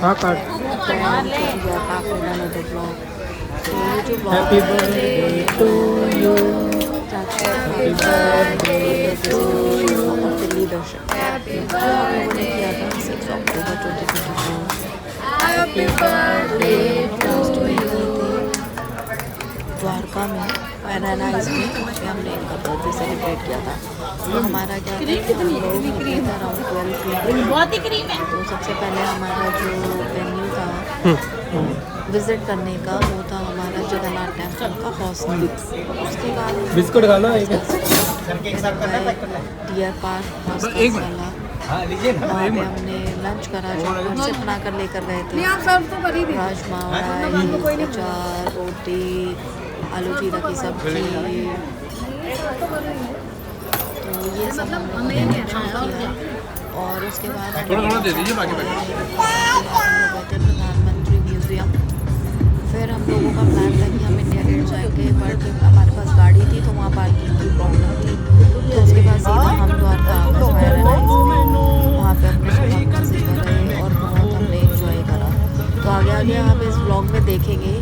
हाँ काट happy birthday to you happy birthday to you Delhi Darshan हमने किया था 6 अक्टूबर 2024 happy birthday to you Dwarka में पैराडाइज में हमने इनका बर्थडे सेलिब्रेट किया था। तो हमारा क्या था, हम लोग निकले थे अराउंड 12 PM। तो सबसे पहले हमारा जो वेन्यू था विजिट करने का वो था हमारा जगन्नाथ टेम्पल का हॉस्टल। उसके बाद बिस्कुट खा लो एक डियर पार्क हॉस्टल वाला वहाँ पे हमने लंच करा जो घर से बना कर लेकर गए थे। राजमा अचार रोटी आलू जीरा की सब्जी, तो ये सब हमने किया। और उसके बाद थोड़ा दे दीजिए बाकी प्रधानमंत्री म्यूजियम। फिर हम लोगों का प्लान था कि हम इंडिया गेट जाएंगे, बट हमारे पास गाड़ी थी तो वहाँ पार्किंग की प्रॉब्लम थी, तो उसके बाद सीधा हम द्वारका वहाँ पे अपने से करे और बहुत हमने इंजॉय करा। तो आगे आगे आप इस ब्लॉग में देखेंगे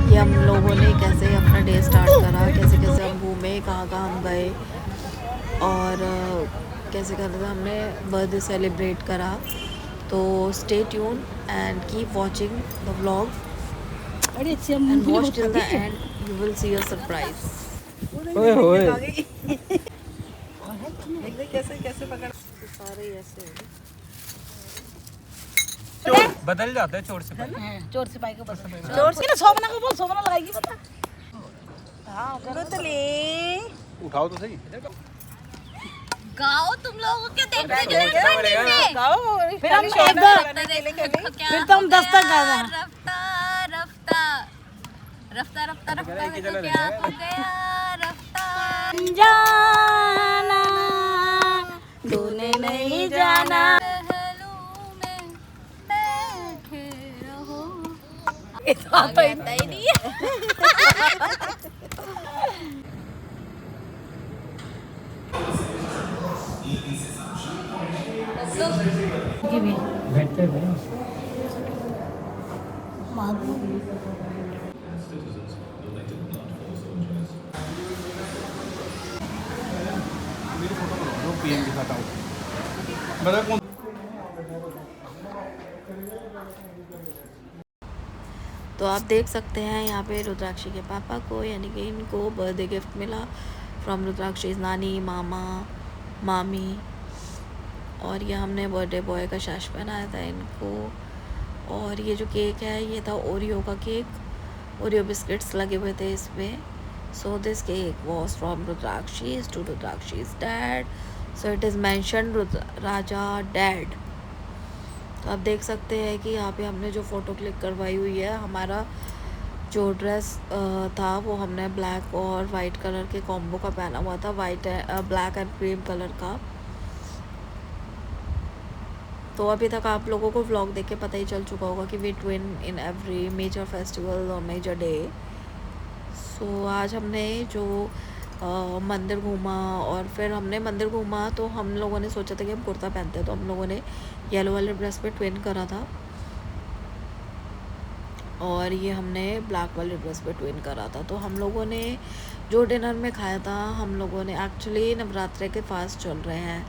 कि हम लोगों ने कैसे अपना डे स्टार्ट करा, कैसे कैसे हम घूमे, कहाँ कहाँ हम गए और कैसे कैसे हमने बर्थडे सेलिब्रेट करा। तो stay tune and keep watching the vlog and watch till the end, you will see a surprise. ओए होए कैसे कैसे पकड़ सारे ऐसे बदल जाते हैं चोर सिपाही चोर सिपाही को चोर से ना सोमना को बोल, सोमना लगाएगी पता। हाँ करो तो ले उठाओ तो सही गाओ तुम लोगों के देखने के लिए गाओ फिर हम एक दो फिर तो हम 10 तक गा देना। रफ्ता रफ्ता रफ्ता रफ्ता रफ्ता तो क्या हो गया रफ्ता जाना तूने नहीं जाना पहलू में बैठे रहो। ये तो आता ही नहीं है। बैठते हैं पीएम दिखाता हूँ बता कौन। तो आप देख सकते हैं यहाँ पे रुद्राक्षी के पापा को, यानी कि इनको बर्थडे गिफ्ट मिला फ्रॉम रुद्राक्षी नानी मामा मामी। और ये हमने बर्थडे बॉय का शाश पहनाया था इनको। और ये जो केक है ये था ओरियो का केक, ओरियो बिस्किट्स लगे हुए थे इसमें। So this cake was from Rudrakshi's to Rudrakshi's dad, so it is mention Raja dad. तो आप देख सकते हैं कि यहाँ पे हमने जो फ़ोटो क्लिक करवाई हुई है, हमारा जो ड्रेस था वो हमने ब्लैक और वाइट कलर के कॉम्बो का पहना हुआ था, white black and cream colour का। तो अभी तक आप लोगों को व्लॉग देख के पता ही चल चुका होगा कि we twin in every major festival और मेजर डे। सो आज हमने जो मंदिर घूमा, और फिर हमने मंदिर घूमा तो हम लोगों ने सोचा था कि हम कुर्ता पहनते हैं, तो हम लोगों ने येलो वाले ड्रेस पे ट्विन करा था और ये हमने ब्लैक वाले ड्रेस पे ट्विन करा था। तो हम लोगों ने जो डिनर में खाया था, हम लोगों ने एक्चुअली नवरात्रे के फास्ट चल रहे हैं,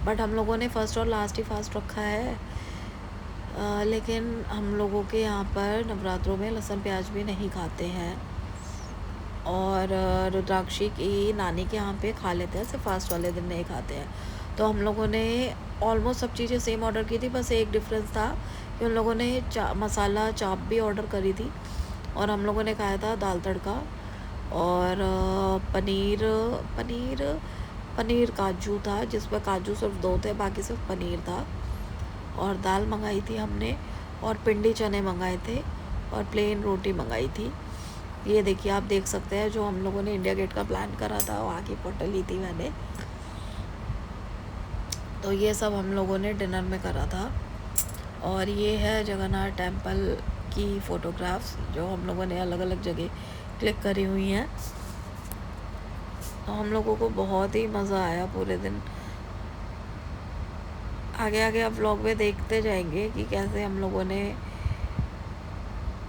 बट हम लोगों ने फर्स्ट और लास्ट ही फास्ट रखा है। लेकिन हम लोगों के यहाँ पर नवरात्रों में लहसुन प्याज भी नहीं खाते हैं, और रुद्राक्षी की नानी के यहाँ पे खा लेते हैं, सिर्फ फास्ट वाले दिन नहीं खाते हैं। तो हम लोगों ने ऑलमोस्ट सब चीज़ें सेम ऑर्डर की थी, बस एक डिफरेंस था कि उन लोगों ने मसाला चाप भी ऑर्डर करी थी और हम लोगों ने खाया था दाल तड़का और पनीर काजू था, जिसमें काजू सिर्फ 2 थे, बाकी सिर्फ पनीर था। और दाल मंगाई थी हमने और पिंडी चने मंगाए थे और प्लेन रोटी मंगाई थी। ये देखिए आप देख सकते हैं जो हम लोगों ने इंडिया गेट का प्लान करा था, वहाँ की फ़ोटो ली थी मैंने। तो ये सब हम लोगों ने डिनर में करा था। और ये है जगन्नाथ टेम्पल की फ़ोटोग्राफ्स जो हम लोगों ने अलग अलग जगह क्लिक करी हुई हैं। तो हम लोगों को बहुत ही मज़ा आया पूरे दिन। आगे आगे आप व्लॉग में देखते जाएंगे कि कैसे हम लोगों ने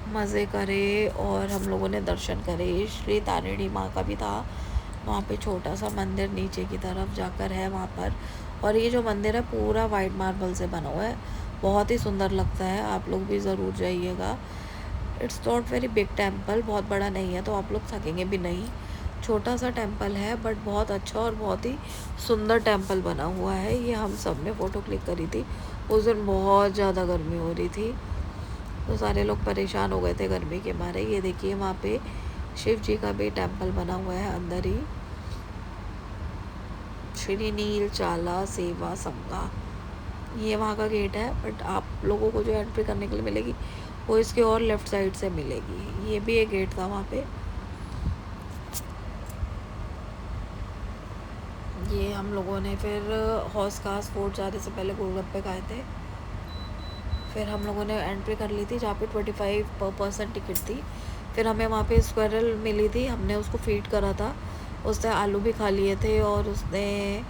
मज़े करे और हम लोगों ने दर्शन करे। श्री तारिणी माँ का भी था वहाँ पे, छोटा सा मंदिर नीचे की तरफ जाकर है वहाँ पर। और ये जो मंदिर है पूरा वाइट मार्बल से बना हुआ है, बहुत ही सुंदर लगता है, आप लोग भी ज़रूर जाइएगा। It's not very big temple, बहुत बड़ा नहीं है तो आप लोग थकेंगे भी नहीं, छोटा सा टेम्पल है बट बहुत अच्छा और बहुत ही सुंदर टेम्पल बना हुआ है। ये हम सब ने फ़ोटो क्लिक करी थी। उस दिन बहुत ज़्यादा गर्मी हो रही थी तो सारे लोग परेशान हो गए थे गर्मी के मारे। ये देखिए वहाँ पे शिव जी का भी टेम्पल बना हुआ है अंदर ही, श्री नील चाला सेवा संगा, ये वहाँ का गेट है। बट आप लोगों को जो एंट्री करने के लिए मिलेगी वो इसके और लेफ़्ट साइड से मिलेगी। ये भी एक गेट था वहाँ पे। ये हम लोगों ने फिर हौस खास फोर्ट जाने से पहले गोलगप्पे खाए थे। फिर हम लोगों ने एंट्री कर ली थी जहाँ पे 25 पर पर्सन टिकट थी। फिर हमें वहाँ पे स्क्वायरल मिली थी, हमने उसको फीड करा था। उसने आलू भी खा लिए थे और उसने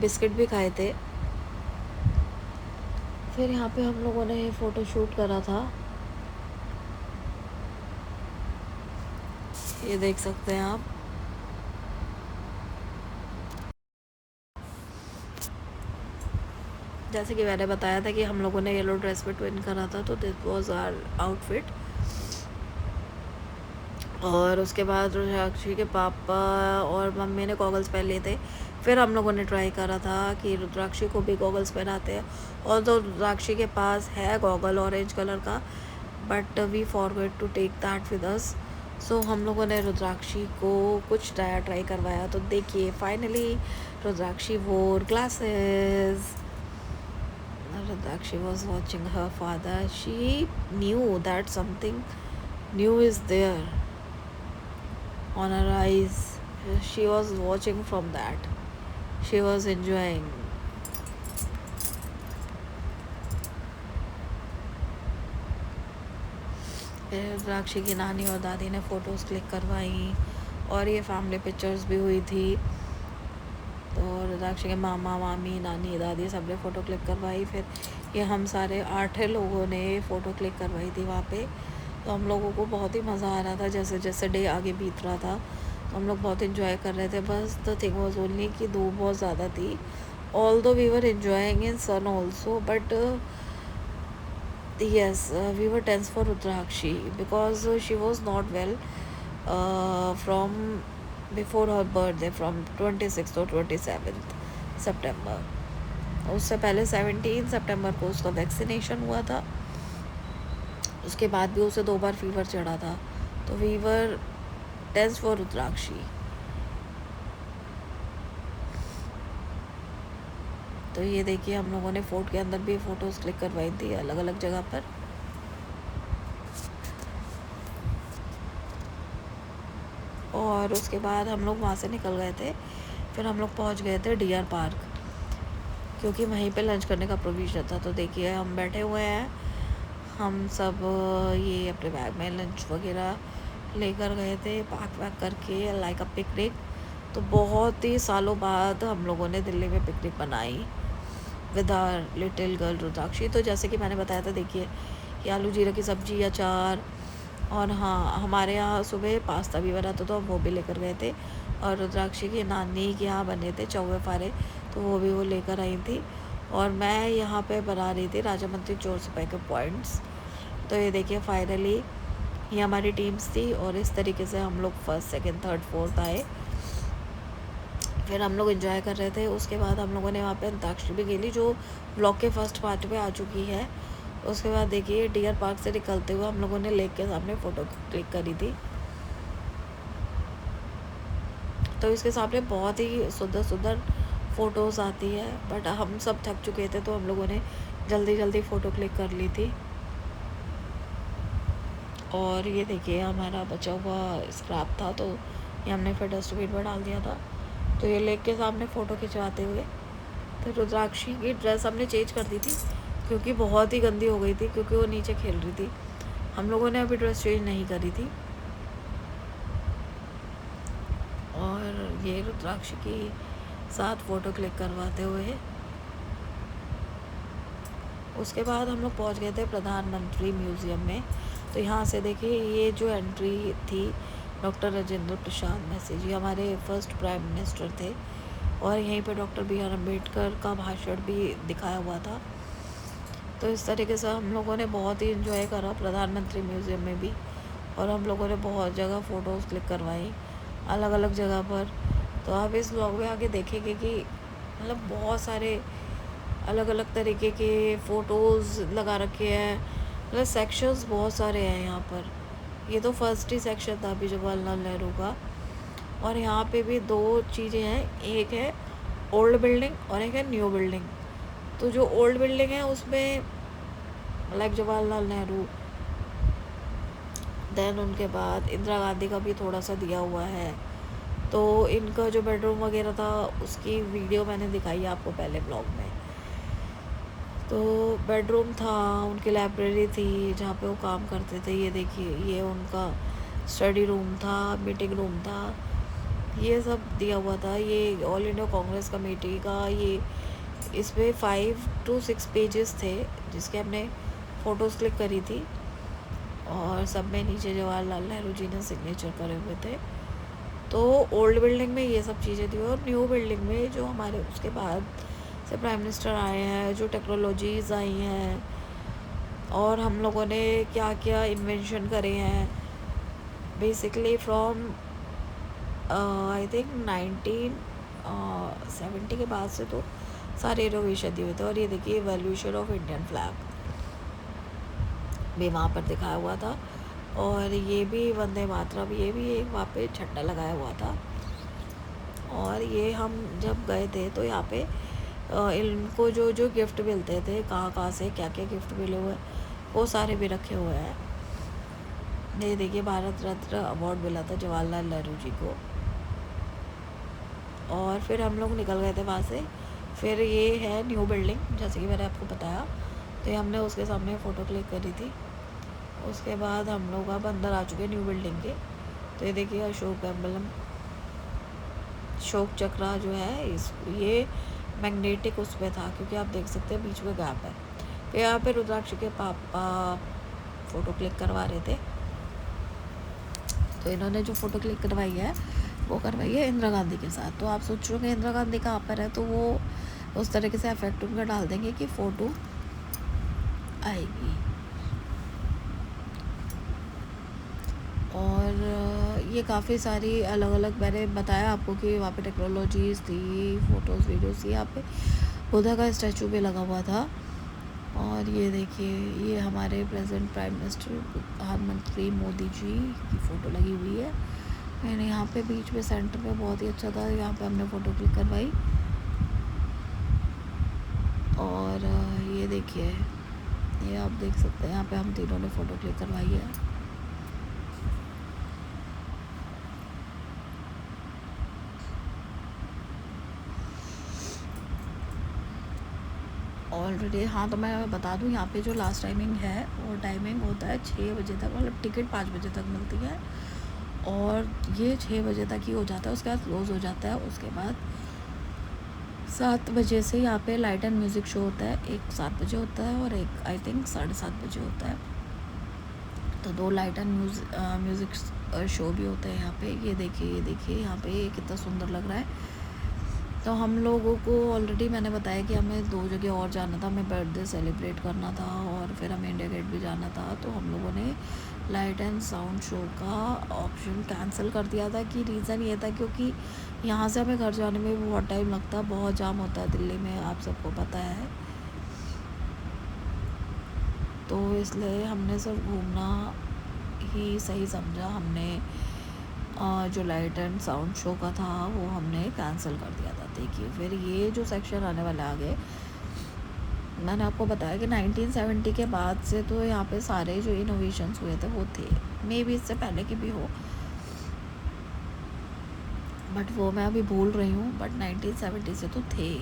बिस्किट भी खाए थे। फिर यहाँ पे हम लोगों ने फ़ोटो शूट करा था, ये देख सकते हैं आप। जैसे कि मैंने बताया था कि हम लोगों ने येलो ड्रेस पे ट्विन करा था, तो दिस वाज आवर आउटफिट। और उसके बाद रुद्राक्षी के पापा और मम्मी ने गॉगल्स पहन लिए थे। फिर हम लोगों ने ट्राई करा था कि रुद्राक्षी को भी गॉगल्स पहनाते हैं, और तो रुद्राक्षी के पास है गॉगल ऑरेंज कलर का, but we forget to take that with us. So हम लोगों ने रुद्राक्षी को कुछ नया ट्राई करवाया। तो देखिए फाइनली रुद्राक्षी वोर glasses. Rudrakshi was watching her father. She knew that something new is there on her eyes. She was watching from that. She was enjoying. फिर रुद्राक्षी की नानी और दादी ने फ़ोटोज़ क्लिक करवाई और ये फैमिली पिक्चर्स भी हुई थी। तो रुद्राक्षी के मामा मामी नानी दादी सब ने फ़ोटो क्लिक करवाई। फिर ये हम सारे 8 लोगों ने फ़ोटो क्लिक करवाई थी वहाँ पे। तो हम लोगों को बहुत ही मज़ा आ रहा था, जैसे जैसे डे आगे बीत रहा था तो हम लोग बहुत इन्जॉय कर रहे थे। बस द थिंग वाज ओनली कि धूप बहुत ज़्यादा थी, although we were enjoying in sun also, but yes, we were tense for Rudrakshi because she was not well from before her birthday, from 26th or 27th September. उससे पहले 17 सितंबर को उसका vaccination हुआ था, उसके बाद भी उसे 2 बार फीवर चढ़ा था। तो वी वर टेंस फॉर रुद्राक्षी। तो ये देखिए हम लोगों ने फोर्ट के अंदर भी फ़ोटोज़ क्लिक करवाई थी अलग अलग जगह पर। और उसके बाद हम लोग वहाँ से निकल गए थे। फिर हम लोग पहुँच गए थे डियर पार्क, क्योंकि वहीं पे लंच करने का प्रोविज़न था। तो देखिए हम बैठे हुए हैं, हम सब ये अपने बैग में लंच वगैरह लेकर गए थे पैक वैक करके, लाइक अ पिकनिक। तो बहुत ही सालों बाद हम लोगों ने दिल्ली में पिकनिक बनाई विद आवर लिटिल गर्ल रुद्राक्षी। तो जैसे कि मैंने बताया था, देखिए ये आलू जीरा की सब्ज़ी, अचार, और हाँ हमारे यहाँ सुबह पास्ता भी बना था तो हम वो भी लेकर गए थे। और रुद्राक्षी की नानी के यहाँ बने थे चौवे फारे, तो वो भी वो लेकर आई थी। और मैं यहाँ पे बना रही थी राजा मंत्री चोर सिपाही के पॉइंट्स। तो ये देखिए फाइनली ये हमारी टीम्स थी और इस तरीके से हम लोग फर्स्ट सेकंड थर्ड फोर्थ आए। फिर हम लोग एंजॉय कर रहे थे। उसके बाद हम लोगों ने वहाँ पे अंताक्षरी भी खेली, जो ब्लॉग के फर्स्ट पार्ट में आ चुकी है। उसके बाद देखिए डियर पार्क से निकलते हुए हम लोगों ने लेक के सामने फ़ोटो क्लिक करी थी। तो इसके सामने बहुत ही सुंदर सुंदर फ़ोटोज़ आती है, बट हम सब थक चुके थे तो हम लोगों ने जल्दी जल्दी फ़ोटो क्लिक कर ली थी। और ये देखिए हमारा बचा हुआ स्क्रैप था, तो ये हमने फिर डस्टबिन में डाल दिया था। तो ये लेक के सामने फ़ोटो खिंचवाते हुए, तो रुद्राक्षी की ड्रेस हमने चेंज कर दी थी क्योंकि बहुत ही गंदी हो गई थी, क्योंकि वो नीचे खेल रही थी। हम लोगों ने अभी ड्रेस चेंज नहीं करी थी। और ये रुद्राक्षी की साथ फ़ोटो क्लिक करवाते हुए उसके बाद हम लोग पहुंच गए थे प्रधानमंत्री म्यूज़ियम में। तो यहाँ से देखिए ये जो एंट्री थी डॉक्टर राजेंद्र प्रसाद में से, जी हमारे फर्स्ट प्राइम मिनिस्टर थे, और यहीं पे डॉक्टर बी आर अम्बेडकर का भाषण भी दिखाया हुआ था। तो इस तरीके से हम लोगों ने बहुत ही इन्जॉय करा प्रधानमंत्री म्यूज़ियम में भी, और हम लोगों ने बहुत जगह फ़ोटोज़ क्लिक करवाई अलग अलग जगह पर। तो आप इस व्लॉग में आके देखेंगे कि मतलब बहुत सारे अलग अलग तरीके के फ़ोटोज़ लगा रखे हैं, मतलब सेक्शंस बहुत सारे हैं यहाँ पर। ये तो फर्स्ट ही सेक्शन था अभी जवाहरलाल नेहरू का, और यहाँ पे भी दो चीज़ें हैं, एक है ओल्ड बिल्डिंग और एक है न्यू बिल्डिंग। तो जो ओल्ड बिल्डिंग है उसमें लाइक जवाहरलाल नेहरू, देन उनके बाद इंदिरा गांधी का भी थोड़ा सा दिया हुआ है। तो इनका जो बेडरूम वगैरह था उसकी वीडियो मैंने दिखाई आपको पहले ब्लॉग में। तो बेडरूम था, उनकी लाइब्रेरी थी जहाँ पे वो काम करते थे। ये देखिए ये उनका स्टडी रूम था, मीटिंग रूम था, ये सब दिया हुआ था। ये ऑल इंडिया कांग्रेस कमेटी का, ये इसमें 5 to 6 पेजेस थे जिसके हमने फ़ोटोज़ क्लिक करी थी, और सब में नीचे जवाहरलाल नेहरू जी ने सिग्नेचर करे हुए थे। तो ओल्ड बिल्डिंग में ये सब चीज़ें थी, और न्यू बिल्डिंग में जो हमारे उसके बाद से प्राइम मिनिस्टर आए हैं, जो टेक्नोलॉजीज़ आई हैं, और हम लोगों ने क्या क्या इन्वेंशन करे हैं, बेसिकली फ्रॉम आई थिंक 1970 के बाद से तो सारे इनोवेशन दिए हुए थे। और ये देखिए वैल्यूएशन ऑफ इंडियन फ्लैग भी वहाँ पर दिखाया हुआ था, और ये भी वंदे मातरम, ये भी एक वहाँ पे झंडा लगाया हुआ था। और ये हम जब गए थे तो यहाँ पे इनको जो जो गिफ्ट मिलते थे, कहाँ से क्या क्या गिफ्ट मिले हुए वो सारे भी रखे हुए हैं। ये देखिए भारत रत्न अवार्ड मिला था जवाहरलाल नेहरू जी को। और फिर हम लोग निकल गए थे वहाँ से। फिर ये है न्यू बिल्डिंग, जैसे कि मैंने आपको बताया, तो ये हमने उसके सामने फ़ोटो क्लिक करी थी। उसके बाद हम लोग अब अंदर आ चुके न्यू बिल्डिंग के। तो ये देखिए अशोक एम्बलम, अशोक चक्रा जो है ये मैग्नेटिक उस पर था, क्योंकि आप देख सकते हैं बीच में गैप है। तो यहाँ पे रुद्राक्ष के पापा फ़ोटो क्लिक करवा रहे थे, तो इन्होंने जो फ़ोटो क्लिक करवाई है वो करवाई है इंदिरा गांधी के साथ। तो आप सोच रहे हो कि इंदिरा गांधी कहाँ पर है, तो वो उस तरीके से इफेक्ट उनका डाल देंगे कि फ़ोटो आएगी। और ये काफ़ी सारी अलग अलग, मैंने बताया आपको कि वहाँ पे टेक्नोलॉजीज़ थी, फ़ोटोज़ वीडियोज़ थी। यहाँ पे बुद्धा का स्टैचू भी लगा हुआ था। और ये देखिए ये हमारे प्रेजेंट प्राइम मिनिस्टर प्रधानमंत्री मोदी जी की फ़ोटो लगी हुई है। मैंने यहाँ पे बीच में सेंटर में बहुत ही अच्छा था, यहाँ पे हमने फ़ोटो क्लिक करवाई। और ये देखिए ये आप देख सकते हैं, यहाँ पे हम तीनों ने फ़ोटो क्लिक करवाई है। ऑलरेडी हाँ, तो मैं बता दूँ यहाँ पे जो लास्ट टाइमिंग है वो टाइमिंग होता है 6 बजे तक, मतलब टिकट 5 बजे तक मिलती है, और ये 6 बजे तक ही हो जाता है, उसके बाद क्लोज़ हो जाता है। उसके बाद 7 बजे से यहाँ पे लाइट एंड म्यूज़िक शो होता है, एक 7 बजे होता है और एक आई थिंक 7:30 बजे होता है। तो 2 लाइट एंड म्यूज़िक शो भी होते हैं यहाँ पे। ये देखिए यहाँ पे कितना सुंदर लग रहा है। तो हम लोगों को ऑलरेडी मैंने बताया कि हमें 2 जगह और जाना था, हमें बर्थडे सेलिब्रेट करना था और फिर हमें इंडिया गेट भी जाना था। तो हम लोगों ने लाइट एंड साउंड शो का ऑप्शन कैंसिल कर दिया था, कि रीज़न ये था क्योंकि यहाँ से हमें घर जाने में भी बहुत टाइम लगता है, बहुत जाम होता है दिल्ली में, आप सबको पता है। तो इसलिए हमने सिर्फ घूमना ही सही समझा। हमने जो लाइट एंड साउंड शो का था वो हमने कैंसिल कर दिया था। देखिए फिर ये जो सेक्शन आने वाले आगे, मैंने आपको बताया कि 1970 के बाद से तो यहाँ पे सारे जो इनोवेशंस हुए थे वो थे, मे बी इससे पहले की भी हो, बट वो मैं अभी भूल रही हूँ, बट 1970 से तो थे ही।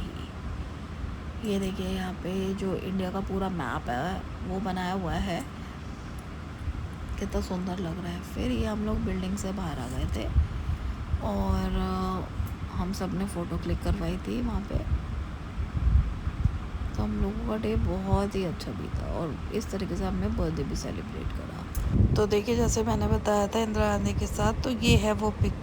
ये देखिए यहाँ पे जो इंडिया का पूरा मैप है वो बनाया हुआ है, कितना सुंदर लग रहा है। फिर ये हम लोग बिल्डिंग से बाहर आ गए थे और हम सब ने फ़ोटो क्लिक करवाई थी वहाँ पे। तो हम लोगों का डे बहुत ही अच्छा बीता और इस तरीके से हमने बर्थडे भी सेलिब्रेट करा। तो देखिए जैसे मैंने बताया था इंदिरा गांधी के साथ, तो ये है वो पिक।